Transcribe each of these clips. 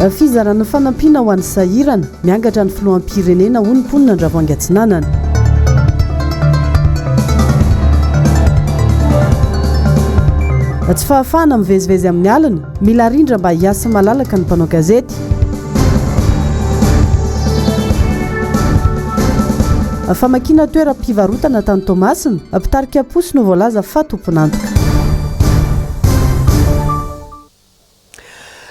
Fizarana fanampiana ho an'ny sahirana miangatra ny filoham-pirenena ho ny mponina andravoahangy atsinanana. Tsy fahafahana mivezivezy amin'ny alina, mila rindra mba hiasa malalaka ny mpanao gazety. Famakiana toeram-pivarotana tany Tomasina, mpitarika posy no voalaza fa tompon'antoka.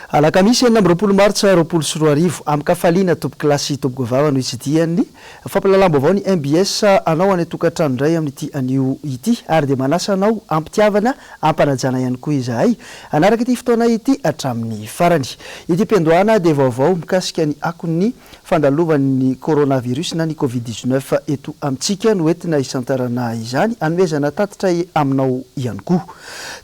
Alakamisy enina amby roapolo Martsa roapolo sy roa arivo amin'ny kafaliana tompoko kilasy tompoko vava no itsidiany fampalalam-baovao ny MBS anao any tokantrano indray amin'ity anio ity ary dia manasa anao ampitiavana ampanajana ihany koa izahay anaraka ity fotoana ity hatramin'ny farany. Ity mpiandohana dia vaovao mikasika ny akon'ny fandalovan'ny coronavirus na ny Covid-19 eto amintsika no entina isantarana izany anomezana tatitra aminao ihany koa.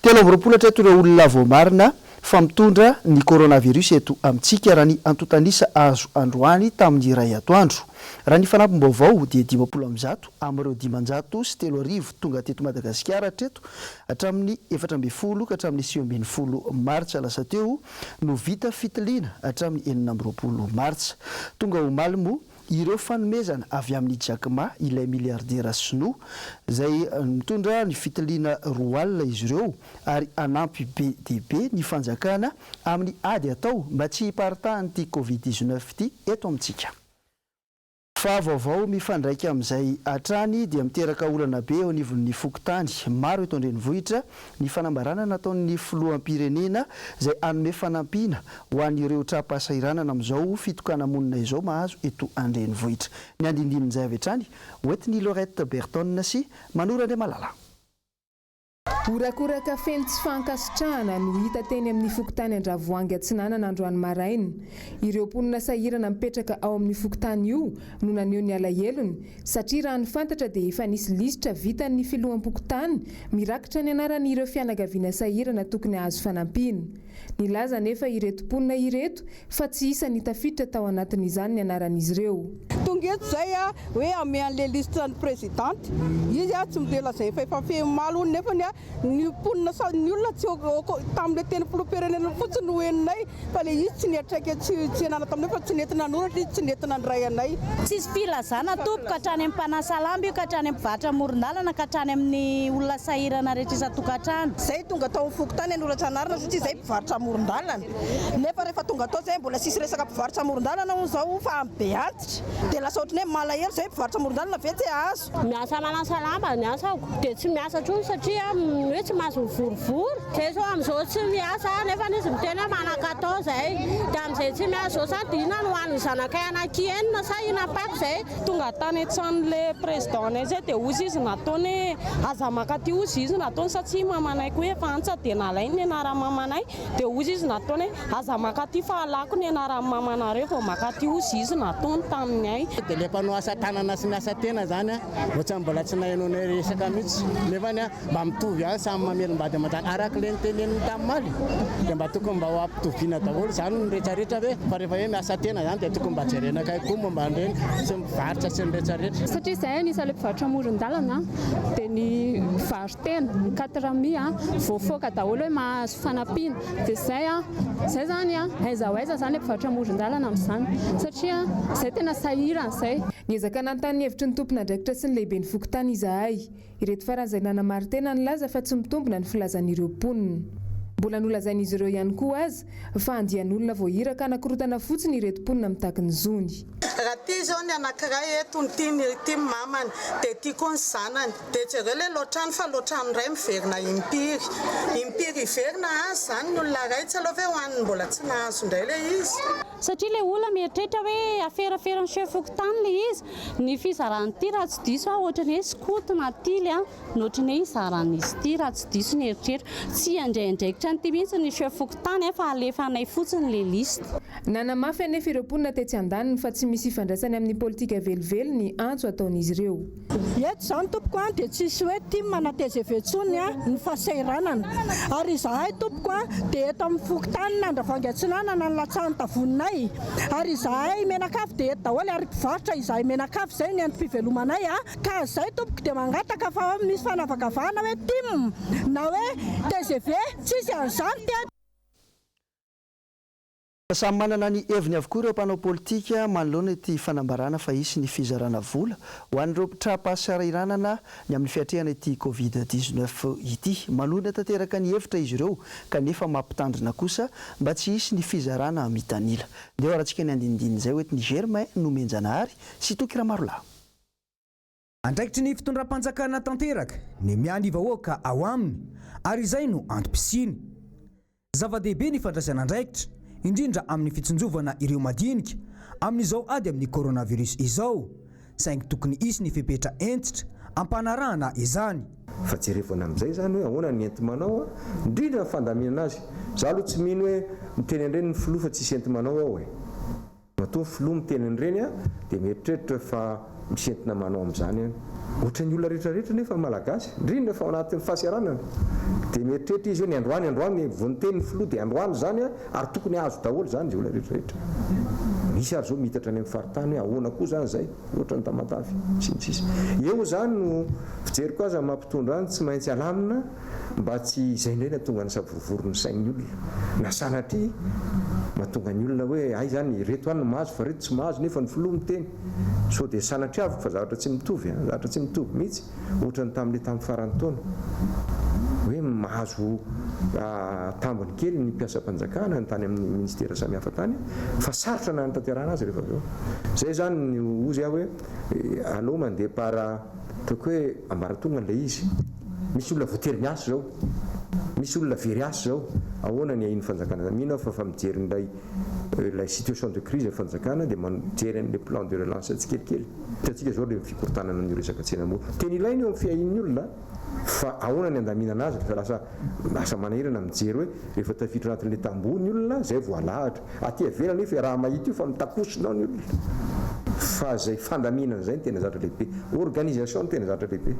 Telo amby roapolo hatreto ireo olona voamarina fa mitondra ny coronavirus eto amintsika raha ny antotanisa azo androany tamin'ny iray atoandro. Raha ny fanampim-baovao dia 10 amin'ireo 500 sy 3,000 tonga teto Madagasikara hatreto hatramin'ny 14 ka hatramin'ny 15 Martsa lasa teo no vita fitiliana hatramin'ny 4 Martsa. Tonga ho malimo ireo fanomezana avy amin'ny jakma ilay miliardera sinoa izay mitondra ny fitiliana roalina izy ireo ary anampy be dia be ny fanjakana amin'ny ady atao mba tsy hiparitahan'ny ity Covid-19 ity eto amintsika. Fa vaovao mifandraika amin'izay hatrany dia miteraka olana be eo anivon'ny fokontany maro eto andrenivohitra ny fanambarana nataon'ny filoham-pirenena izay anome fanampiana ho an'ireo trapasahiranana amin'izao fitokana monina izao mahazo eto andrenivohitra. Ny andindinin'izay avy hatrany hoentiny Lorette Berton sy Manora Ndemalala. Orakoraka feno tsy fankasitrahana no hita teny amin'ny fokontany Andravoahangy Atsinanana androany maraina. Ireo mponina sahirana mipetraka ao amin'ny fokontany io no naneho ny alahelo satria raha ny fantatra dia efa nisy lisitra vita ny filoham-pokotany mirakitra ny anaran'ireo fianakaviana sahirana tokony azo fanampiana. Nilaza nefa ireto mponina ireto fa tsy isa ny tafiditra tao anatin'izany ny anaran'izy ireo. Tonga eto zay hoe ame an'le lisitra ny présidente izy tsy midela zay efa femalo nefa ny mponina ny olona tsy tamin'le tenim-piloham-pirenena fotsiny no henonay fa le izy tsy niatraika tsy nana taminay fa tsy nentina noratra izy tsy nentina ndray anay. Tsisy filazana tompoka hatrany amin'ny mpanasa lamba io ka hatrany amin'ny mpivarotra amoron-dalana ka hatrany amin'ny olona sahirana rehetra isan-tokantrano. Zay tonga tao amin'ny fokotany anoratra anarana satria zay mpivarotra amoron-dalana nefa rehefa tonga tao zay mbola sisy resaka mpivarotra amoron-dalana hoy zao fa be antitra dia lasa ohatran'ny hoe malahelo zay mpivarotra amoron-dalana vetsy azo. Miasa manasa lamba ny asako dia tsy miasa tsony satria hoe tsy mahazo vorovory. Zay zao amin'izao tsy miasa nefa izy mitena manakatao zay dia amin'izay tsy miasa zao sadina no hoan'ny zanakay anaky enina sa inapako zay tonga tany antsan'le président zay dia ozy izy nataony aza makaty ozy izy nataony satria mamanay koa efa antsa dia nalainy ny anara mamanay dia ozy izy nataony aza makaty fa alako ny anara mamanareo vao makaty ozy izy nataony tamin'ny ay. Dia le mpanao asa tanana sy miasa tena zany ohatrany mbola tsy nahainao resaka mihitsy nefa mba mitovy any samy mamelim-bady aman-drano araka le nyteneniny tamimaly dia mba tokony mba ho ampitoviana daholo zany ny rehetrarehetra hoe fa rehefa hoe miasa tena zany dia tokony mba jerena kay koa momba an'ireny sy mivarotra sy ny rehetrarehetra. Satria zay anisy le mpivarotra amoron-dalana dia ny mpivarotena ny 4 voafoaka daholo hoe mahazo fanampiana dia zay zany aiza ho aiza zany le mpivarotra amoron-dalana amin'izany satria zay tena sahirana zay. Niezaka nanontany hevitry ny tompona andraikitra sy ny lehibe ny fokontany izahay. Ireto faran'izay nanamary tena nilaza fa tsy mitombina ny filazan'ireo mponina. Mbola nolazain'izy ireo ihany koa azy fa andian'olona voahiraka anakorotana fotsiny ireto mponina mitaky ny zony. Raha ty zao ny anankiray eto ty mamany dia ty koa ny zanany dia jereo le loatrano fa loatrano ray miverina impiry iverina azy zany ny olona ray tsy aloha hoe hoaniny mbola tsy nahazo indray le izy. Satria le olona mieritreritra hoe aferaferan'ny chef fokontany le izy ny fizarany ty raha tsy diso ohatrany hoe skotina tily nohatrany hoe izaran'izy ty raha tsy diso ny eritreritra tsy andraindraikitra ny ty mihitsy ny chef fokontany fa alefanay fotsiny le lista. Nanamafy anefa ireo mponina tetsy andaniny fa tsy misy ifandraisany amin'ny politika velively ny antso ataon'izy ireo. Eto zany tompoko dia tsisy hoe ty manatezevetsony ny fasairanana ary izahay tompoko dia eto amin'ny fokotany na Andravoahangy Atsinanana ny latsahany tavoninay ary izahay menakafy dia eto daholo ary mpivarotra izahay menakafy zay ny antom-pivelomanay ka zay tompoko dia mangataka fa misy fanavakavahana hoe tim na hoe TGV tsisy an'izany Samy manana ny heviny avokoa ireo mpanao politika manoloana ity fanambarana fa hisy ny fizarana vola ho an'ireo mpitram-pasariranana ny amin'ny fiatrehana ity Covid-19 ity. Manoloana tanteraka ny hevitra izy ireo kanefa mampitandrina kosa mba tsy hisy ny fizarana mitanila. Dia horantsika ny andinindiny izay hoety ny Germain Nomenjanahary sy Tokira Marola. Andraikitry ny fitondram-panjakana tanteraka ny miany vahoaka ao aminy ary izay no antom-pisiny. Zava-dehibe ny fandraisana andraikitra indrindra amin'ny fitsinjovana ireo madinika amin'izao ady amin'ny coronavirus izao saingy tokony isy ny fepetra entitra ampanarahana izany. Fa jerevana amin'izay zany hoe ahoana ny enti manao indrindra fandaminana azy. Za aloha tsy mino hoe miteny an'ireny ny filoha fa tsisy enti manao ao e. Matoa filoha miteny an'ireny dia mieritreritra fa misy entina manao amin'izany ohatra ny olona rehetrarehetra nefa malagasy indrindra fa ao anatin'ny fahasiaranana dia mieritreritra izy hoe ny androany voniteny ny filoha dia androany zany ary tokony azo daholo zany izay olona rehetrarehetra. Misy ary zao mitatra any amin'ny faritany hoe ahoana koa zany zay ohatra ny tamatavy sisy. Eo zany no fijeriko azy mampitondra any tsy maintsy alamina mba tsy izay indray natonga ny savorovory ny sain'ny olona na sanatria mahatonga ny olona hoe ay zany reto any mahazo fa reto tsy mahazo nefa ny filoha miteny so dia sanatria avy fa zavatra tsy mitovy zavatra tsy mitovy mihitsy ohatra ny tamin'ilay tamin'ny farany taona hoe mahazo tambony kely ny mpiasam-panjakana ny tany amin'ny ministera samihafa tany fa sarotra na nitanterana azy rehefa avy eo. Zay zany ny ozy aho hoe anao mandeha para toko hoe ambaratonga ilay izy. Misy olona voatery miasa zao, misy olona very asa zao, ahoana ny ahiny fanjakana. Mino fa mijery la situation de crise fanjakana dia mijery an'ilay plan de relance tsikelikely. Hitantsika zao ilay fikortanana ny resaka tsenamo. Teny ilainy eo amin'ny fiahin'ny olona fa ahoana ny andaminana azy fa lasa manahirana mijery hoe rehefa tafiditra anatin'ilay tamboho ny olona zay voalahatra. Aty avelany nefa raha mahita io fa mitakosona ny olona. Fa zay fandaminana zay ny tena zatra lehibe. Organisation ny tena zatra lehibe.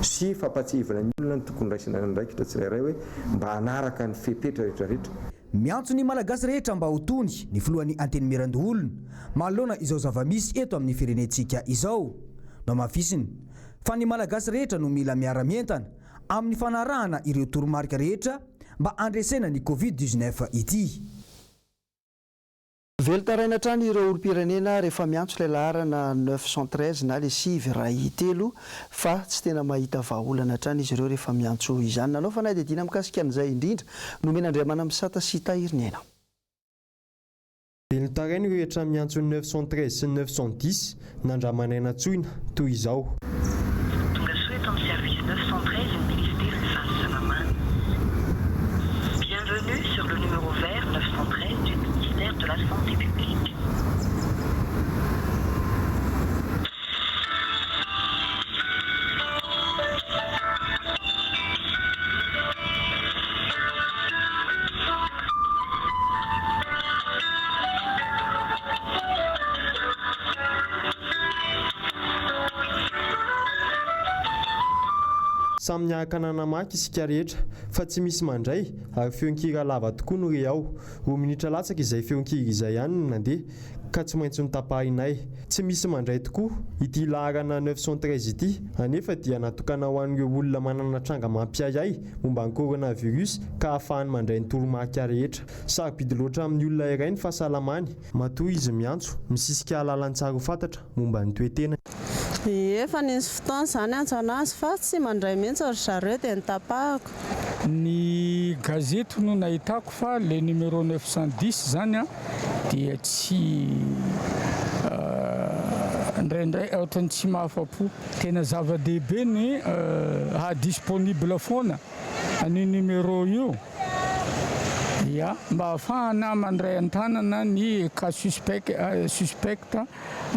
Sy fampatsivana ny olona ny tokony raisina andraikitra tsirairay hoe mba hanaraka ny fepetra rehetrarehetra. Miantso ny malagasy rehetra mba ho tony ny filohan'ny anteny mirandoolona manoloana izao zava-misy eto amin'ny firenentsika izao no mafisiny fa ny malagasy rehetra no mila miara-mientana amin'ny fanarahana ireo toromarika rehetra mba andresena ny Covid-19 ity. Velotaraina trany ireo olom-pirenena rehefa miantso ilay laharana 913 na ilay 9 fa tsy tena mahita vahaolana trany izy ireo rehefa miantso izany. Nanao fa nahy dia dina mikasika an'izay indrindra nomena Andriamana Misata sy Tahiriny Aina. Velotaraina ireo rehetra miantso 913 sy 910 nandramanaina tsoina toy izao. Tonga soa eto amin'ny service 913 ny ministère ny fahasalamana. Bienvenue sur le numéro vert 913 du ministère de la Santé publique. Samy niaraka nanamaky isika rehetra fa tsy misy mandray ary feonkira lava tokoa no re ao. Roa minitra latsaka izay feonkira izay ihany no nandeha ka tsy maintsy nitapahinay. Tsy misy mandray tokoa ity laharana 913 ity anefa dia natokana ho an'ireo olona manana tranga mampiayay momba ny coronavirus ka ahafahany mandray ny toromarika rehetra. Sarobidy loatra amin'ny olona iray ny fahasalamany matoa izy miantso misisika alalantsara ho fantatra momba ny toetena. Efa nisy fotoana zany antso anazy fa tsy mandray mihitsy ry zareo dia nitapahako. Ny gazety no nahitako fa le numéro 910 zany dia tsy indraindray ohatrany tsy mahafapo. Tena zava-dehibe ny disponible foana ny numéro io. Ya, mba ahafahana mandray an-tanana ny cas suspecta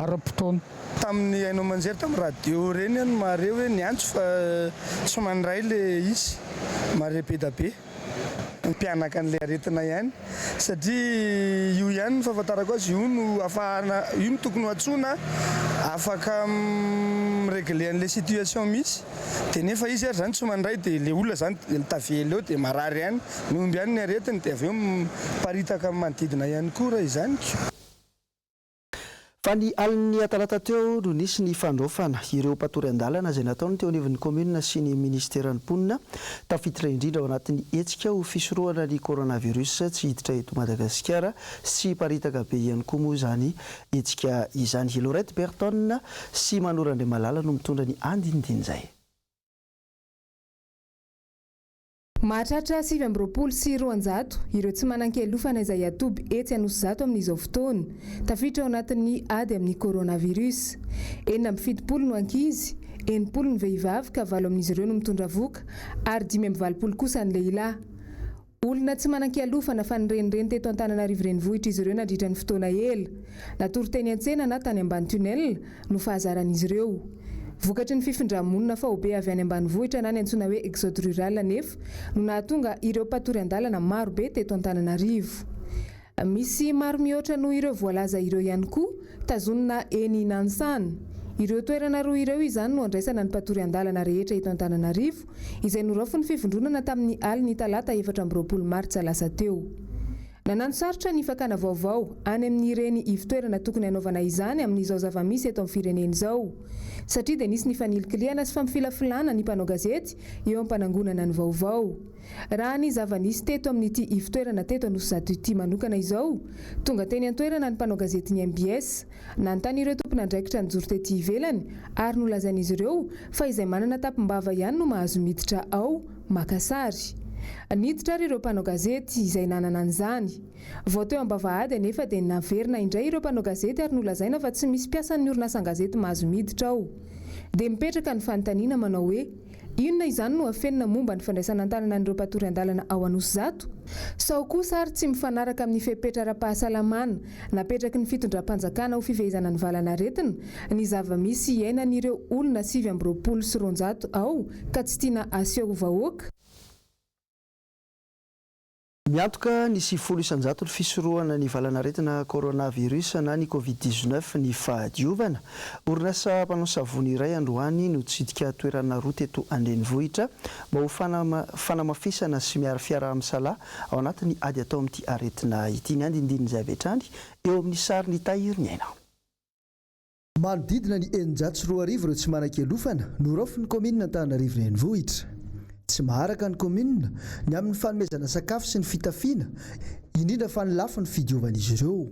ara-potoana. Tamin'ny hainao manjery tamin'ny radio reny any mare hoe niantso fa tsy mandray le izy mare be da be mpianaka an'ilay aretina ihany satria io ihany ny fahafantarako azy io no afahana io no tokony hatsoina afaka miregle an'ilay situation misy dia nefa izy ary zany tsy mandray dia le olona zany tavely eo dia marary ihany miomby ihany ny aretina dia avy eo miparitaka amin'ny manodidina ihany koa raha izany. Fa ny aliny atalata teo no nisy ny fandraofana ireo mpatory an-dalana izay nataony teo anivon'ny komuna sy ny ministeran'ny mponina tafiditra indrindra ao anatin'ny hetsika ho fisorohana ny coronavirus tsy hiditra eto Madagasikara sy paritaka be ihany koa moa izany hetsika izany. Lorette Berton sy Manorandre Malala no mitondra ny andinindiny izay. Mahatratra 720 sy 200 ireo tsy manan-kelofana izay atoby etsy Anosizato amin'izao fotoana tafiditra ao anatin'ny ady amin'ny coronavirus. 770 no ankizy, 80 ny vehivavy ka 9 amin'izy ireo no mitondra voka ary 520 kosa ny lehilahy. Olona tsy manan-kialofana fa nirenireny teto Antananarivo renivohitra izy ireo nandritra ny fotoana ela. Natory teny an-tsena na tany ambany tunnel no fahazaran'izy ireo. Vokatry ny fifindra-monina faobe avy any ambanivohitra na ny antsoina hoe exode rural nefa no nahatonga ireo mpatory an-dalana maro be teto Antananarivo. Misy maro mihoatra noho ireo voalaza ireo ihany koa tazonina eny Nansana. Ireo toerana roa ireo izany no andraisana ny mpatory an-dalana rehetra eto Antananarivo izay norafon'ny fivondronana tamin'ny aliny talata 4 Martsa lasa teo. Nanano sarotra ny fakana vaovao any amin'ireny ivitoerana tokony hanaovana izany amin'izao zava-misy eto amin'ny firenena izao. Satria dia nisy ny fanilikiliana sy famfilafilana ny mpanao gazety eo am-panangonana ny vaovao. Raha ny zava-nisy teto amin'ity ivitoerana teto Anosizato ity manokana izao, tonga teny an-toerana ny mpanao gazety ny MBS, nanontany ireo tompon'andraikitra nijoro tety ivelany ary nolazain'izy ireo fa izay manana tapimbava ihany no mahazo miditra ao maka sary. Niditra ireo mpanao gazety izay nanana an'izany. Vao teo am-bavahady anefa dia naverina indray ireo mpanao gazety ary nolazaina fa tsy misy mpiasan'ny orinasa gazety mahazo miditra ao. Dia mipetraka ny fanontaniana manao hoe inona izany no afenina momba ny fandraisana an-tanana an'ireo mpatory an-dalana ao Anosizato? Sao kosa ary tsy mifanaraka amin'ny fepetra ara-pahasalamana napetraky ny fitondram-panjakana ho fifehezana ny valanaretina ny zava-misy iainan'ireo olona 720 sy 200 ao ka tsy tiana aseho vahoaka. Miantoka ny 700 ny fisorohana ny valanaretina coronavirus na ny Covid-19 ny fahadiovana. Orinasa mpanao savony iray androany no tsidika toerana roa teto andrenivohitra mba ho fanamafisana sy miara fiaraha-misalaha ao anatin'ny ady atao amin'ity aretina ity. Ny andinindiny izay avetrany eo amin'ny sary ny tahiriny aina. Manodidina ny 400 ireo tsy manan-kelofana no raofin'ny komina Antananarivo renivohitra. Tsy maharaka ny komina ny amin'ny fanomezana sakafo sy ny fitafiana, indrindra fa ny lafo ny fidiovan'izy ireo.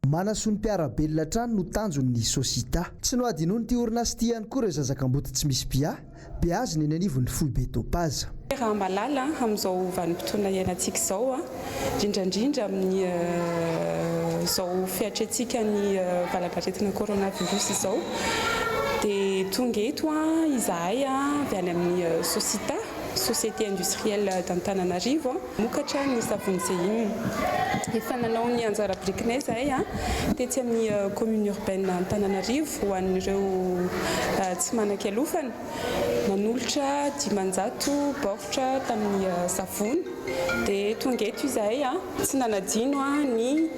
Manasoa ny mpiarabelona trano no tanjon'ny sosita. Tsy no adinoany ty orinasa ity ihany koa ireo zazakam-boty tsy misy biazy ny anivon'ny foibe topaza. Raha malala amin'izao vanim-potoana iainantsika izao, indrindrandrindra amin'ny izao fiatrentsika ny valanaretina coronavirus izao, dia tonga eto izahay avy any amin'ny sosita Société industrielle d'Antananarivo mokatra ny savony izay iny. Efa nanao ny anjara brikinay izahay tetsy amin'ny commune urbaine Antananarivo ho an'ireo tsy manan-kelofana, nanolotra 500 baoritra tamin'ny savony. Dia tonga eto izahay tsy nanadino ny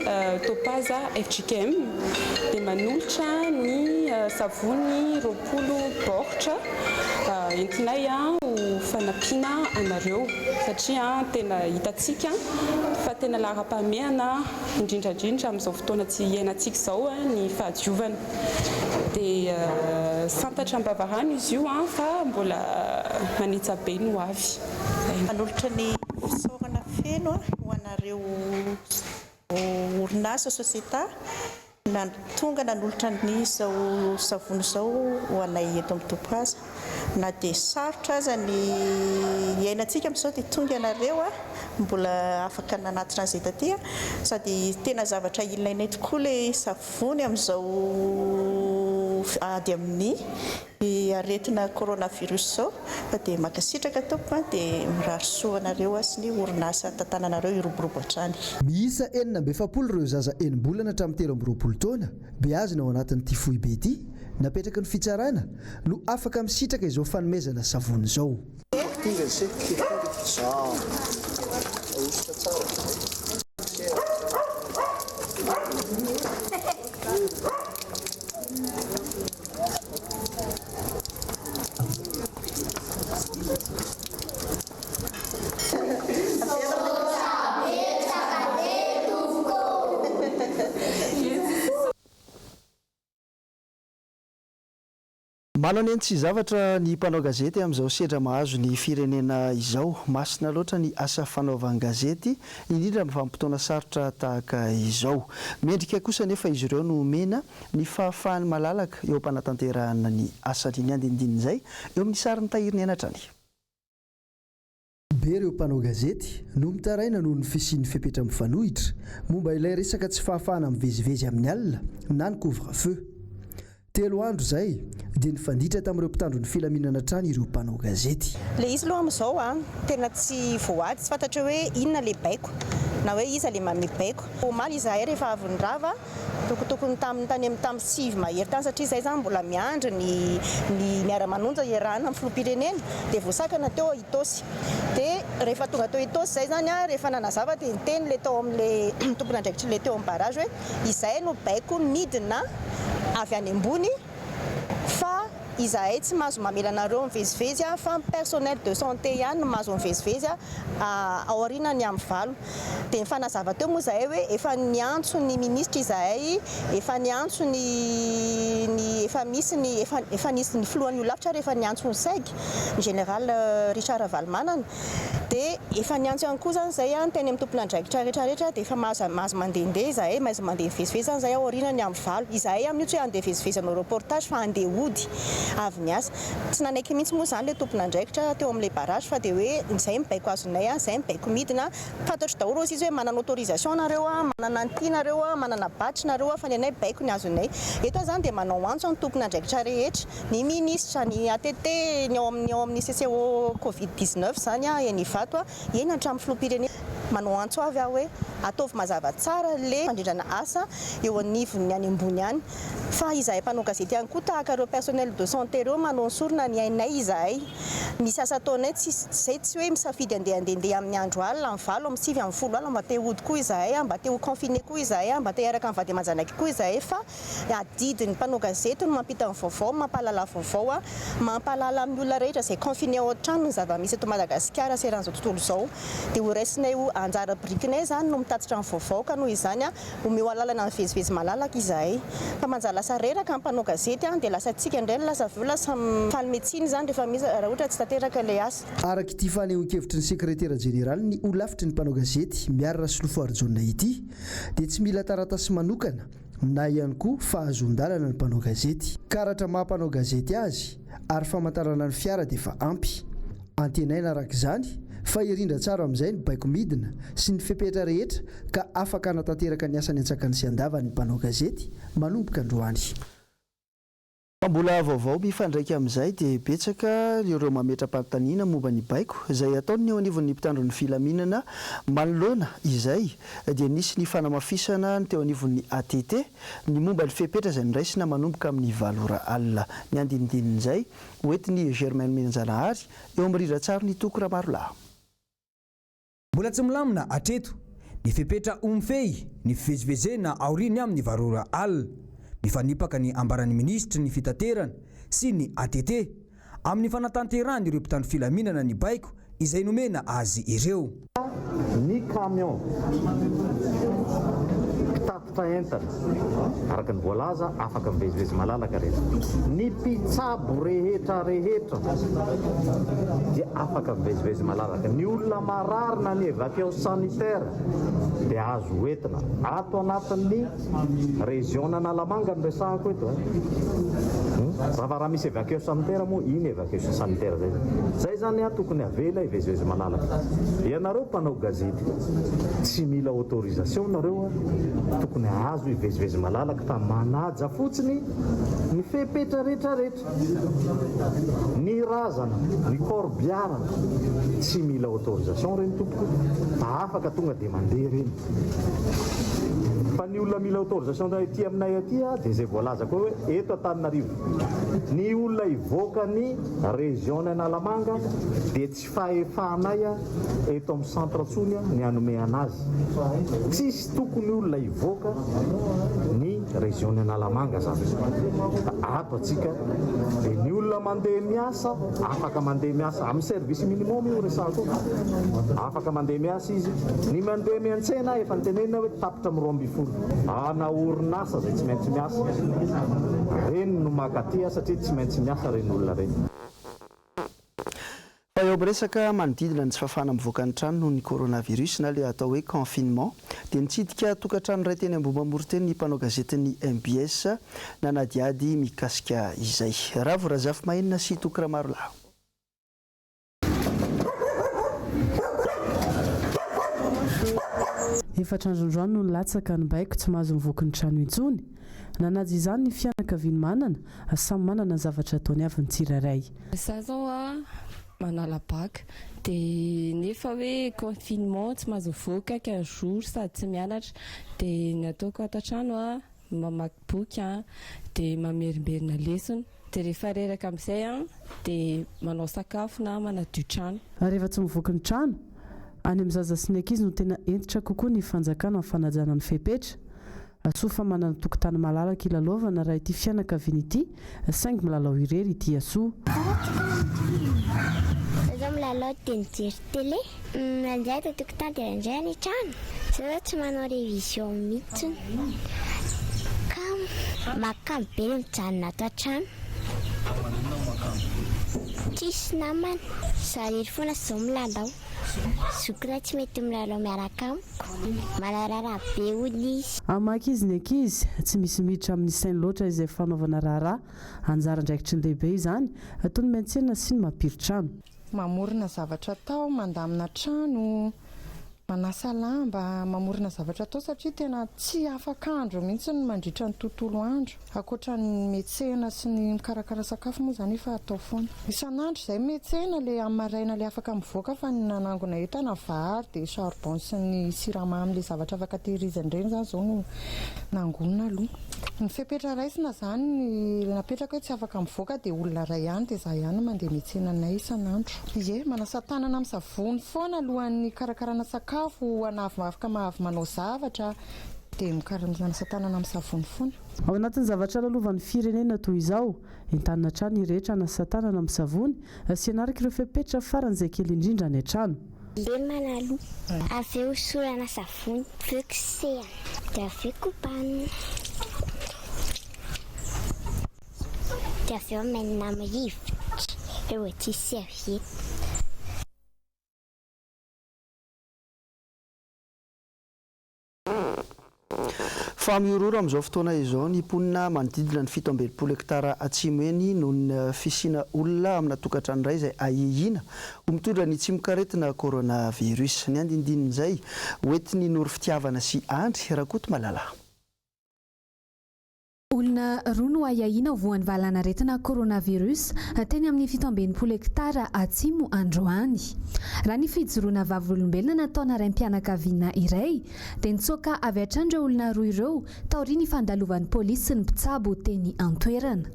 topaza FGKM dia manolotra ny savony 20 baoritra entinay ho fanampiana anareo satria tena hitantsika fa tena lara-pahamehana indrindrandrindra amin'izao fotoana tsy iainantsika izao ny fahadiovana. Dia santatra am-bavarano izy io fa mbola manitsa be no avy. Manolotra ny fisaorana feno ho anareo orinasa sosita tonga nanolotra n'izao savony izao ho anay eto amin'ny topaza. Na dia sarotra aza ny iainantsika amin'izao dia tonga ianareo mbola afaka nanatitra an'izay taty sady tena zavatra ilainay tokoa ilay savony amin'izao ady amin'ny aretina coronavirus izao. Dia makasitraka tompo dia mirary soa anareo sy ny orinasa tantananareo iroborobo hatrany. Miisa 470 ireo zaza enim-bolana hatramin'ny 13 taona beazina ao anatin'ity foibe ity napetraka ny fitsarana no afaka misitraka izao fanomezana savony izao. manao ny tsy zavatra ny mpanao gazety amin'izao sedra mahazo ny firenena izao masina loatra ny asa fanaovany gazety indrindra amin'ny vanim-potoana sarotra tahaka izao. Mendrika kosa nefa izy ireo no mena ny fahafahany malalaka eo am-panatanterahana ny asany ny andinindiny izay eo amin'ny sariny tahiriny anatrany. Be ireo mpanao gazety no mitaraina noho ny fisian'ny fepetra mifanohitra momba ilay resaka tsy fahafahana mivezivezy amin'ny alina na ny couvre-feu. 3 andro zay dia nifanditra tamin'ireo mpitandro ny filaminana trany ireo mpanao gazety. Le izy aloha amin'izao tena tsy voady, tsy fantatra hoe inona le baiko na hoe iza le manome baiko. Omaly izahay rehefa avy ny rava tokony tany amin'ny sivy mahery tany satria zay zany mbola miandry ny miara-manonja iarahana amin'ny filoham-pirenena dia voasakana teo Itosy. Dia rehefa tonga teo Itosy zay zany rehefa nanazava dia niteny le tao amin'le tompon'andraikitra le teo amin'ny barrage hoe izahay no baiko midina avy any ambony fa izahay tsy mahazo mamelanareo mivezivezy fa personnel de santé ihany no mahazo mivezivezy aorianany amin'ny valo. Dia nifanazava teo moa izahay hoe efa niantso ny ministra izahay, efa niantso efa nisy ny filohan'ny olafitra rehefa niantso ny SEG ny général Richard Valmanana. Dia efa niantso ihany koa zany izay teny amin'ny tompon'andraikitra rehetrarehetra dia efa mahazo mandehandeha izahay, mahazo mandeha mivezivezy zany izay aorianany amin'ny valo. Izahay amin'io tsy hoe andeha vezivezy amin'ny reportage fa andeha hody avy niasa. Tsy nanaiky mihitsy moa zany le tompon'andraikitra teo amin'ilay barrage fa dia hoe izay mibaiko azonay, izay mibaiko midina. Fantatro daholo izy hoe manana autorisation nareo, manana anty nareo, manana batch nareo fa ny anay baiko ny azonay. Eto zany dia manao antso ny tompon'andraikitra rehetra, ny ministra, ny ATT, ny ao amin'ny CCO Covid-19 zany eny Ivato eny an-trano filoham-pirenena. Manao antso avy aho hoe ataovy mazava tsara le fandrindrana asa eo anivony any ambony any. Fa izahay mpanao gazety ihany koa tahaka ireo personnel de santé ireo manao sorona ny ainay izahay. Misy asa ataonay zay tsy hoe misafidy andeha amin'ny andro alina, amin'ny valo, amin'ny sivy, amin'ny folo alina mba te hody koa izahay, mba te ho confiné koa izahay, mba te hiaraka amin'ny vady aman-janakay koa izahay. Fa adidin'ny mpanao gazety no mampita ny vaovao, mampahalala vaovao, mampahalala amin'ny olona rehetra izay confiné ao an-trano ny zava-misy eto Madagasikara seran'izao tontolo izao. Dia ho raisinay ho anjara brikinay zany no mitatitra ny vaovao ka noho izany omeo alalana ny vezivezy malalaka izahay. Fa manjary lasa reraka ny mpanao gazety dia lasa tsika indray lasa veo lasa falmetsiny zany rehefa misy raha ohatra tsy tanteraka ilay asa. Araka ity fanehoan-kevitry ny sekretera jeneraly ny olafitry ny mpanao gazety miarina Solofo Arjona ity dia tsy mila taratasy manokana na ihany koa fahazon-dalana ny mpanao gazety. Karatra maha-mpanao gazety azy ary famantarana ny fiara dia efa ampy. Antenaina araka izany fa irindra tsara amin'izay ny baiko midina sy ny fepetra rehetra ka afaka hanatanteraka ny asany antsakany sy andavany mpanao gazety manomboka androany. Mbola vaovao mifandraika amin'izay dia betsaka ireo mametra-panontaniana momba ny baiko izay ataony eo anivon'ny mpitandro ny filaminana manoloana izay dia nisy ny fanamafisana teo anivon'ny ATT ny momba ny fepetra izay niraisina manomboka amin'ny 7 alina ny andinindininy hoentiny Germaine Menjanahary eo amin'ny riratsaro ny tokora marolahy. Mbola tsy milamina atreto ny fepetra omfey ny fivezivezena aoriny amin'ny 7 alina mifanipaka ny ambaran'ny ministra ny fitaterana sy ny ATT amin'ny fanatanterahany ireo mpitandro filaminana ny baiko izay nomena azy ireo. Ny camion mpitatitra entana araka ny voalaza afaka mivezivezy malalaka rehetra. Ny mpitsabo rehetra dia afaka mivezivezy malalaka. Ny olona marary na ny evakeo sanitaire dia azo hoentina ato anatin'ny région Analamanga no resahako eto. Raha misy evakeo sanitaire moa iny evakeo sanitaire zay zany tokony avela hivezivezy malalaka. Ianareo mpanao gazety tsy mila autorisation nareo, tokony azo hivezivezy malalaka fa manaja fotsiny ny fepetra rehetrarehetra, ny razana, ny korbiarana tsy mila autorisation reny tompoko fa afaka tonga dia mandeha reny. Fa ny olona mila autorisation ety aminay aty dia zay voalazako hoe eto Antananarivo ny olona ivoaka ny région Analamanga dia tsy fahefanay eto amin'ny centre tsony ny hanome anazy. Tsisy tokony olona ivoaka ny région Analamanga zany ato atsika dia ny olona mandeha miasa afaka mandeha miasa amin'ny service minimum io resako afaka mandeha miasa izy ny mandeha miantsena efa nitenenina hoe tapitra amin'ny 12 ana orinasa zay tsy maintsy miasa reny no makatia satria tsy maintsy miasa reny olona reny. Fa eo resaka manodidina ny tsy fafana mivoaka ny trano noho ny coronavirus na le atao hoe confinement dia nitsidika tokantrano iray teny Ambomamoroteny ny mpanao gazetiny MBS nanadiady mikasika izay. Ravo Razafy Mahenina sy Tokra Marolahy. Efatrandrondroano no latsaka ny baiko tsy mahazo mivoaka ny trano intsony. Nanaja izany ny fianakaviany manana samy manana ny zavatra ataony avy ny tsirairay. Za zao manala baka dia nefa hoe confinement tsy mahazo mivoaka 15 jours sady tsy mianatra dia ny ataoko ato an-trano mamaky boky dia mamerimberina lesona dia rehefa reraka amin'izay dia manao sakafo na manadio trano. Rehefa tsy mivoaka ny trano any amin'ny zaza sy ny ankizy no tena entitra kokoa ny fanjakana amin'ny fanajana ny fepetra. Asofa manana tokotany malalaka ilalaovana raha ity fianakaviany ity saingy milalao irery ity Asoa. Zaho milalao dia mijery télé. Mandeha dia tokotany dia andray ny trano. Zaho tsy manao révision mihitsy. Makamo be ny mijanona ato an-trano. Tsisy namana. Zaho foana izao milalao. Zokona tsy mety milalao miaraka amiko. Manarara be hoy izy. Amaky izy ny ankizy tsy misy miditra amin'ny sainy loatra izay fanaovana raharaha. Anjara andraikitry ny lehibe izany atao ny miantsena sy ny mampiry trano. Mamorona zavatra atao, mandamina trano, manasa lamba, mamorona zavatra atao satria tena tsy afaka andro mihitsy ny mandritra ny tontolo andro. Ankoatra ny metsena sy ny mikarakara sakafo moa zany efa atao foana. Isan'andro izay metsena le amin'ny maraina le afaka mivoaka fa ny nanangona entana vary dia charbon sy ny siramamy le zavatra afaka tehirizana ireny zany izao no nangonina aloha. Ny fepetra raisina zany ny napetraka hoe tsy afaka mivoaka dia olona iray ihany dia za ihany mandeha metsenanay isan'andro. Ie, manasa tanana amin'ny savony foana alohan'ny karakarana sakafo, afaka mahavy manao zavatra dia manasa tanana amin'ny savony foana. Ao anatin'ny zavatra lalovan'ny firenena toy izao, entanina trano rehetra hanasa tanana amin'ny savony sy hanaraka ireo fepetra faran'izay kely indrindra any an-trano. Lemana aloha, avy eo solana savony, avy eo kosehana, dia avy eo kobanina. Dia avy eo menina amin'ny rivotra, eo tsisy serviette. Fa miororo amin'izao fotoana izao ny mponina manodidina ny 17 hektara atsimo eny noho ny fisiana olona amina tokantrano iray izay ahihina ho mitondra ny tsimokaretina coronavirus. Ny andindinin'izay hoentiny noro fitiavana sy andry Rakoto Malala. Olona roa no ahihina voan'ny valanaretina coronavirus teny amin'ny 17 hektara atsimo androany. Raha ny fijoroana vavolombelona nataona raim-pianakaviana iray dia nitsoaka avy hatrany ireo olona roa ireo taoriany fandalovan'ny polisy sy ny mpitsabo teny an-toerana.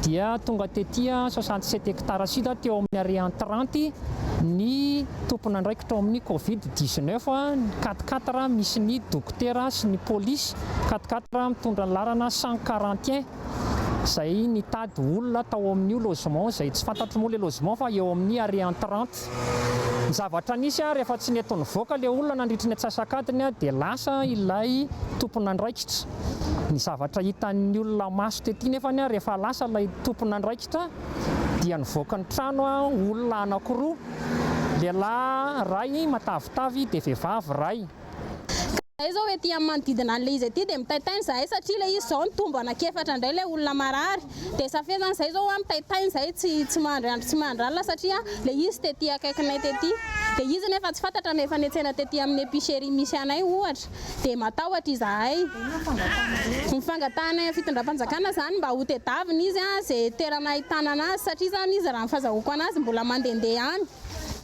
Dia tonga tetya 67 hektara sida teo amin'ny arian 30 ny tompona andraikitra amin'ny Covid-19 4 misy ny dokotera sy ny polisy 4 mitondra ny larana 141 izay nitady olona tao amin'ny logement izay tsy fantatro moa le logement fa eo amin'ny arian 30. Ny zavatra nisy rehefa tsy neto nivoaka le olona nandritry ny atsasakadiny dia lasa ilay tompona andraikitra. Ny zavatra hitan'ny olona maso tety nefa rehefa lasa ilay tompona andraikitra dia nivoaka ny trano olona anankiroa, lehilahy ray matavitavy dia vehivavy ray. Izao hoe ety amin'ny manodidina an'ilay izy ety dia mitaitainy zahay satria ilay izy izao nitombo anakefatra indray ilay olona marary dia safezany izay izao mitaitainy zahay tsy mandralina satria ilay izy tety akaikinay tety dia izy nefa tsy fantatra nefa niantsena tety amin'ny épicerie misy anay ohatra dia matahotra izahay. Mifangatahana fitondram-panjakana zany mba ho tedavina izy izay toerana ahitana anazy satria zany izy raha ny fahazahoako anazy mbola mandehandeha any.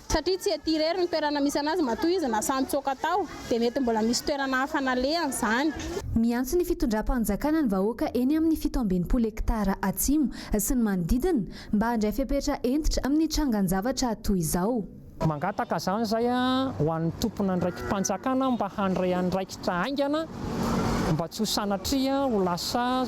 Satria tsy ety irery ny toerana misy anazy matoa izy na santsoka tao dia mety mbola misy toerana hafanalehany izany. Miantso ny fitondram-panjakana ny vahoaka eny amin'ny 17 hektara atsimo sy ny manodidina mba handray fepetra entitra amin'ny trangan-javatra toy izao. Mangataka zany zay ho an'ny tompona andraiki-panjakana mba handray andraikitra aingana mba tsy ho sanatria ho lasa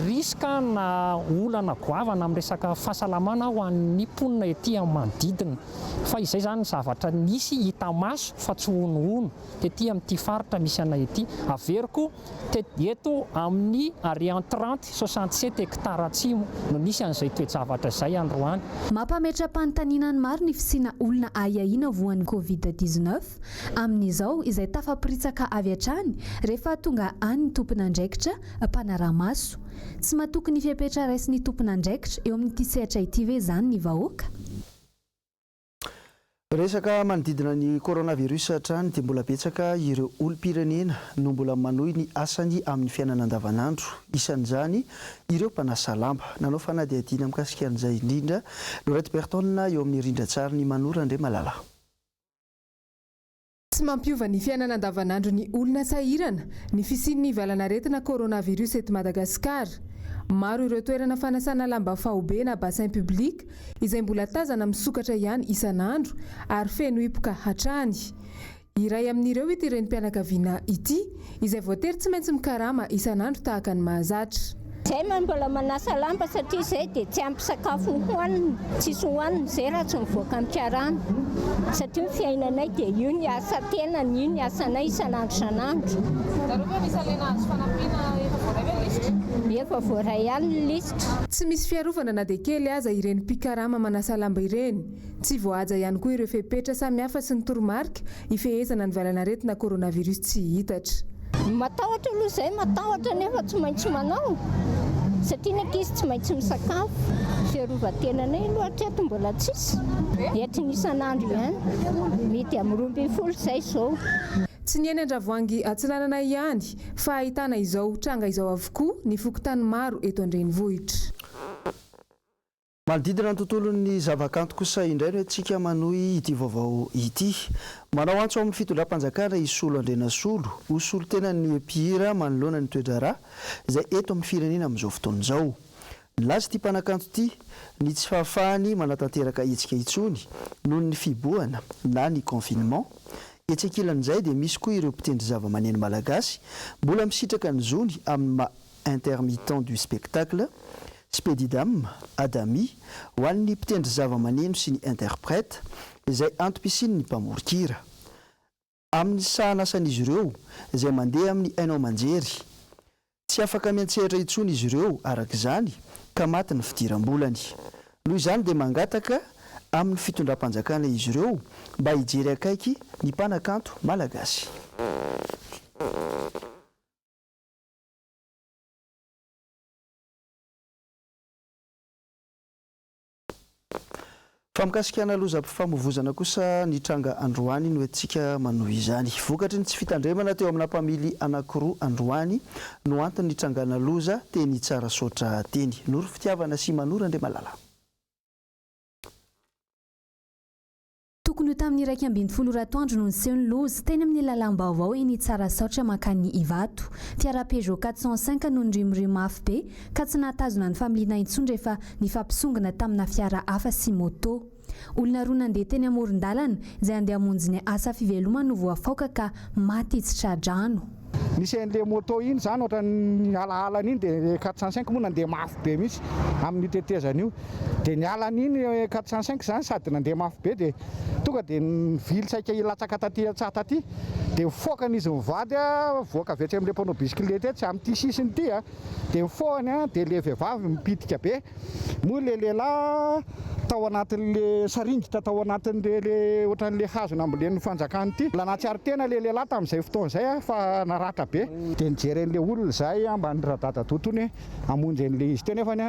riska na olana goavana amin'ny resaka fahasalamana ho an'ny mponina ety amin'ny manodidina fa izay zany zavatra nisy hita maso fa tsy honohono ety amin'ity faritra misy anay ety averiko eto amin'ny Arian 30-67 hektara atsimo no nisy an'izay toejavatra izay androany. Mampametra-panontaniana ny maro ny fisiana olona ahiahina voan'ny Covid-19 amin'izao izay tafapiritsaka avy hatrany rehefa tonga any ny tompon'andraikitra mpanara-maso. Tsy mahatoky ny fiapetra raisin'ny tompon'andraikitra eo amin'ity sehatra ity ve zany ny vahoaka? Resaka manodidina ny coronavirus hatrany dia mbola betsaka ireo olom-pirenena no mbola manohy ny asany amin'ny fiainana andavanandro. Isan'izany ireo mpanasa lamba. Nanao fanadihadiana mikasika an'izay indrindra Lorette Bertone eo amin'ny rindran-tsary ny Manora Andriamalala. Tsy mampiova ny fiainana andavanandro ny olona sahirana ny fisian'ny valanaretina coronavirus eto Madagasikara. Maro ireo toerana fanasana lamba faobe na bassin public izay mbola tazana misokatra ihany isan'andro ary feno hipoka hatrany. Iray amin'ireo ity renim-pianakaviana ity izay voatery tsy maintsy mikarama isan'andro tahaka ny mahazatra. Zay mbola manasa lamba satria zay dia tsy ampy sakafo hohanina, tsisy hohanina zay raha tsy mivoaka amin'ny satria ny fiainanay dia io ny asa tenany, io ny asanay isan'andro isan'andro. Efa voaray ihany ny lisitra. Tsy misy fiarovana na dia kely aza ireny mpikarama manasa lamba ireny. Tsy voahaja ihany koa ireo fepetra samihafa sy ny toromarika ifehezana ny valanaretina coronavirus tsy hitatra. Matahotra aloha izay, matahotra nefa tsy maintsy manao satria ny ankizy tsy maintsy misakafo. Fiarovan-tenanay loatra eto mbola tsisy. Eto ny isan'andro ihany, mety amin'ny 12 izay izao. Tsy ny eny Andravoahangy Atsiranana ihany fa ahitana izao tranga izao avokoa ny fokontany maro eto Andrenivohitra. Manodidina ny tontolon'ny zavakanto kosa indray no antsika manohy ity vaovao ity. Manao antso amin'ny fitondram-panjakana Isolo Andrenasolo, Osolo tena ny mpihira manoloana ny toedrarà izay eto amin'ny firenena amin'izao fotoana izao. Nilaza ity mpanakanto ity ny tsy fahafahany manatanteraka hetsika intsony noho ny fibohana na ny confinement. Etsekilan'izay dia misy koa ireo mpitendry zava-maneno malagasy mbola misitraka ny zony amin'ny maha intermittent du spectacle, spedidam, adami, ho an'ny mpitendry zava-maneno sy ny interprète izay antom-pisiany ny mpamorikira. Amin'ny sahanasan'izy ireo izay mandeha amin'ny hainao manjery. Tsy afaka miantsehatra intsony izy ireo arak'izany ka maty ny fidiram-bolany. Noho izany dia mangataka amin'ny fitondram-panjakana izy ireo mba hijery akaiky ny mpanakanto malagasy. Famikasikana lozam-pifamoivozana kosa ny tranga androany no antsika manohy izany. Vokatry ny tsy fitandremana teo amina mpamily anankiroa androany no antony ny trangana loza teny tsara sotra teny. Noro fitiavana sy Manora Andriamalala. Tokony ho tamin'ny 1:12 ratoandro no niseho ny loza teny amin'ny lalam-baovao eny tsara sotra mankany Ivato. Fiara Peugeot 405 no nirimo mafy be ka tsy nahatazona ny familiana intsony rehefa nifampisongona tamina fiara hafa sy moto. Olona roa nandeha teny amoron-dalana izay andeha hamonjy ny asa fivelomana no voafaoka ka maty tsy tradrano. Nisy an'ilay moto iny zany ohatra ny alahalany iny dia 405 moa nandeha mafy be mihitsy amin'ny tetezana io. Dia ny alany iny 405 zany sady nandeha mafy be dia tonga dia nivily saika ilatsaka taty atsataty dia mifoakan'izy mivady voaka avy amin'ilay mpanao bisikileta tsy amin'ity sisiny ity dia mifohany dia ilay vehivavy mipitika be moa ilay lehilahy tao anatin'ilay saringitra tao anatin'ilay ohatran'ilay hazona ambolen'ny fanjakana ity. Lanatsiary tena ilay lehilahy tamin'izay fotoana izay fa naratra be dia nijery an'ilay olona izay ambany radada totony hamonjy an'ilay izy teo nefany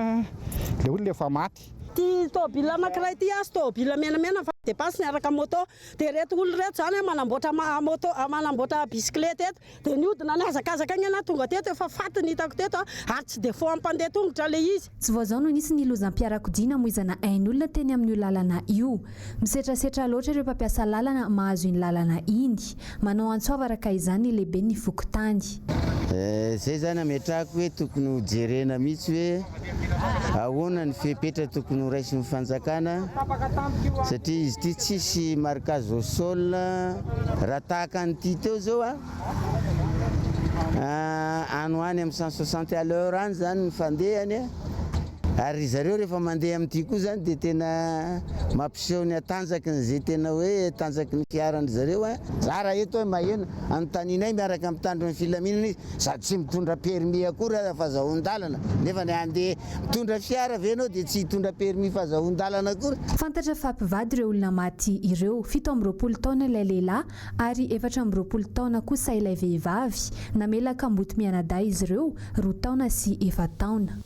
ilay olona efa maty. Ty tôbila anankiray ty asy tôbila menamena fa dia pasy niaraka moto dia reto olona reto zany manamboatra moto manamboatra bisikileta eto dia niodina niazakazaka agny ana tonga teto efa faty ny hitako teto ary tsy dia fo ampandeha tongotra le izy. Tsy voazao no nisy ny lozam-piarakodia namoizana ain'olona teny amin'ny lalana io. Misetrasetra loatra ireo mpampiasa lalana mahazo iny lalana iny. Manao antsoava araka izany lehibe ny fokotany. Zay zany ametrahako hoe tokony ho jerena mihitsy hoe ahoana ny fepetra tokony ho raisin'ny fanjakana satria izy ity tsisy marquage au sol raha tahaka an'ity teo zao any hoany amin'ny 160 à l'heure any zany ny fandehany ary zareo rehefa mandeha amin'ity koa zany dia tena mampiseho ny atanjakiny zay tena hoe tanjaky ny fiarany zareo zara eto hoe maheno anotaninay miaraka amin'ny tandron'ny filaminana izy sady tsy mitondra permis akory fahazahon-dalana nefa ny andeha mitondra fiara venao dia tsy hitondra permis fahazahon-dalana akory. Fantatra fa mpivady ireo olona maty ireo 7 taona ilay lehilahy ary 4 taona kosa ilay vehivavy namelaka mboty mianadahy izy ireo 2 taona sy 4 taona.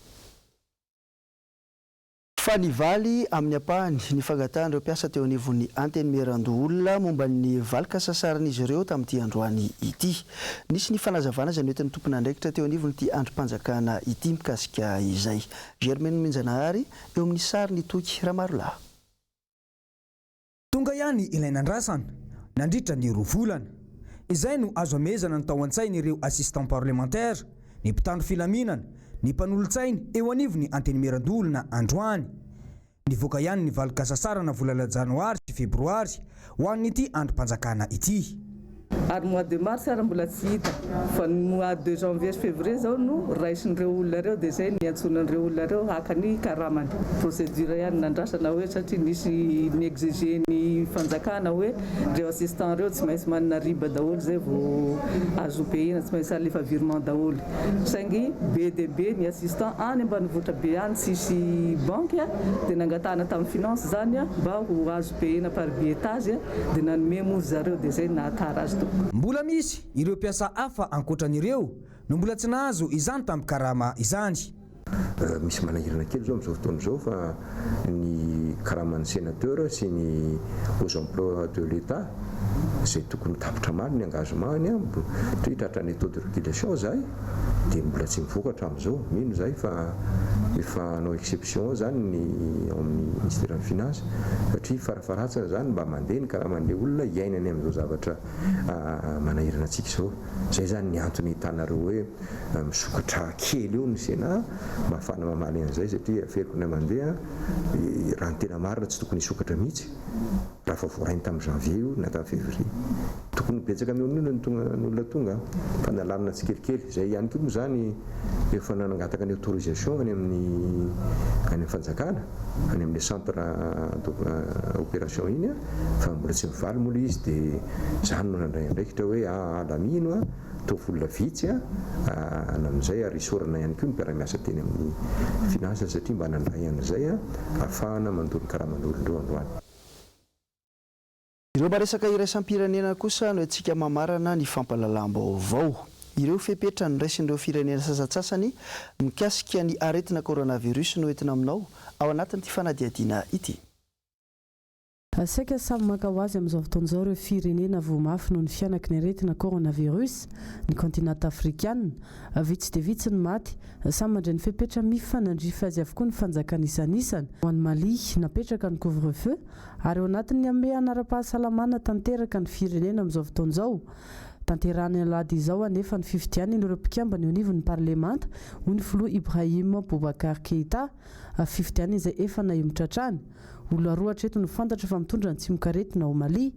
Fa ny valy amin'ny ampahany ny fagatahan'ireo mpiasa teo anivon'ny antenymeran-doolona momba ny valika sasaran'izy ireo tamin'ity androany ity. Nisy ny fanazavana izay noentin'ny tompona andraikitra teo anivon'ity androm-panjakana ity mikasika izay. Germaine Minjanahary eo amin'ny sary ny toky Ramarola. Tonga ihany ilay nandrasana nandritra ny 2 volana. Izay no azo amezana ny tao an-tsainy ireo assistant parlementaire, ny mpitandro filaminana, ny mpanolontsainy eo anivon'ny antenymeran-doolona androany. Nivoaka ihany ny valika sasarana volana janoary sy febroary ho an'ity androm-panjakana ity. Ary mois de mars ary mbola tsy hita fa ny mois de janvier sy février zao no raisin'ireo olona reo dia zay niantsonan'ireo olona reo haka ny karamany procédure ihany nandrasana hoe satria nisy ny exige ny fanjakana hoe reo assistant reo tsy maintsy manana riba daholo zay vao azo payena tsy maintsy alefa virement daholo saingy be dia be ny assistant any ambanivohitra be any tsisy banque dia nangatahana tamin'ny finance zany mba ho azo payena par billetage dia nanome mozy zareo dia zay nahatara azy. Mbola misy ireo mpiasa hafa ankoatran'ireo no mbola tsy nahazo izany tamin'ny karama izany. Misy manahirana kely zao amin'izao fotoana izao fa ny karaman'ny sénateur sy ny aux emplois de l'État izay tokony tapitra maro ny engagemany hitratra ny taux de régulation zay dia mbola tsy mivokatra amin'izao. Mino zay fa efa hanao exception zany ny amin'ny ministère des finances satria farafaratsana zany mba mandeha ny karaman'ilay olona iainany amin'izao zavatra manahirana antsika izao. Zay zany ny antony hitanareo hoe misokatra kely eo ny Sénat mba ahafahana mamaly an'izay satria aferiko ny mandeha raha ny tena marina tsy tokony hisokatra mihitsy raha fa voarainy tamin'ny janvier io na tamin'ny février tokony betsaka miolona n'olona tonga fa nalamina tsikelikely zay ihany koa moa zany efa nanangataka ny autorisation any amin'ny fanjakana any amin'ny centre opération iny fa mbola tsy mivaly moa izy dia zany no nandray andraikitra hoe alamino to volona vitsy amin'izay ary isorana ihany koa ny mpiara-miasa teny amin'ny finance satria mba nandray an'izay ahafahana mandoro ny karaman'olondreo androany. Ireo maresaka iraisam-pirenena kosa no antsika mamarana ny fampalalam-baovao. Ireo fepetra ny raisin'ireo firenena sasatsasany mikasika ny aretina coronavirus no entina aminao ao anatin'ity fanadiadiana ity. Saika samy maka ho azy amin'izao fotoan'izao ireo firenena voamafy noho ny fianaky ny aretina coronavirus ny kontinanta afrikana vitsy dia vitsy ny maty samy mandray ny fepetra mifanandrifa azy avokoa ny fanjakana isan'isany ho an'ny Mali napetraka ny couvre-feu ary ao anatin'ny ame anara-pahasalamana tanteraka ny firenena amin'izao fotoan'izao. Tanterahany alady izao anefa ny fifidianany ireo mpikambana eo anivon'ny parlemanta hoy ny filoha Ibrahim Boubacar Keita fifidianany izay efa nahimotra hatrany. Olona roa hatreto no fantatra fa mitondra ny tsimokaretina ao Mali.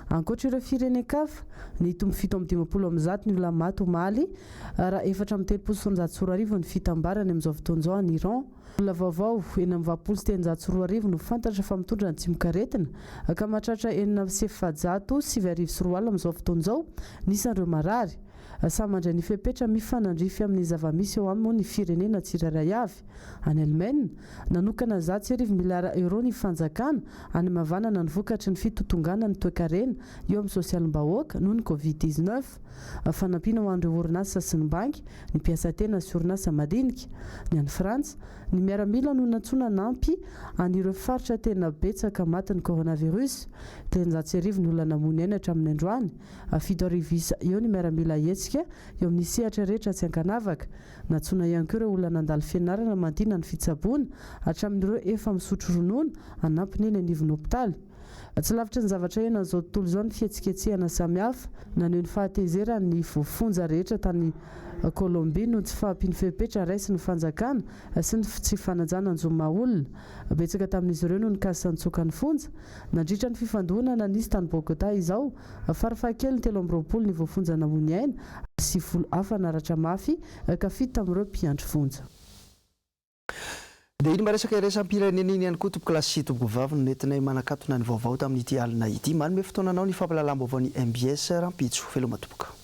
Ankoatra ireo firenen-kafa ny tombo 750 ny olona maty ho Mali raha 4.340 ny fitambarany amin'izao fotoan'izao any Iran. Olona vaovao 4.920 no fantatra fa mitondra ny tsimokaretina ka mahatratra 4.704 amin'izao fotoan'izao nisan'ireo marary. Samy mandray ny fepetra mifanandrify amin'ny zavamisy eo aminy ny firenena tsirairay avy. Any Allemagne nanokana 700 miliara euro ny fanjakana any mavanana ny vokatry ny fitotongana ny toe-karena eo amin'ny sosialim-bahoaka noho ny Covid-19. Fanampiana ho an'ireo orinasa sy ny banky ny mpiasa tena sy orinasa madinika. Ny any Frantsa ny miaramila no nantsona nampy an'ireo faritra tena betsaka matin'ny coronavirus. 300 ny olona namony aina hatramin'ny androany. 700 eo ny miaramila etsika eo amin'ny sehatra rehetra tsy ankanavaka. Nantsona ihany koa ireo olona nandalo fianarana mantina ny fitsaboana hatramin'ireo efa misotro ronono anampiny eny anivon'ny hopitaly. tsy lavitra ny zavatra ena zao tontolo zao ny fihetsiketsehana samihafa naneho ny fahatezerany voafonja rehetra tany Colombie no tsy fahampiany fepetra raisy ny fanjakana sy ny tsy fananjananjoma olona betsaka tamin'izy ireo no nikasy nitsokan'ny fonja nandritra ny fifandonana nisy tany Bogota izao farafahakeliny 3 ny voafonja namony aina sy 10 hafa naratra mafy ka fito tamin'ireo mpiandry fonja. Dia iny maresaka iraisam-pirenena iny ihany koa tompoko lasy tompoko vavy no nentinay manakatona ny vaovao tamin'ity alina ity manome fotoananao ny fampahalalam-baovao ny MBS rampitso veloma tompoka.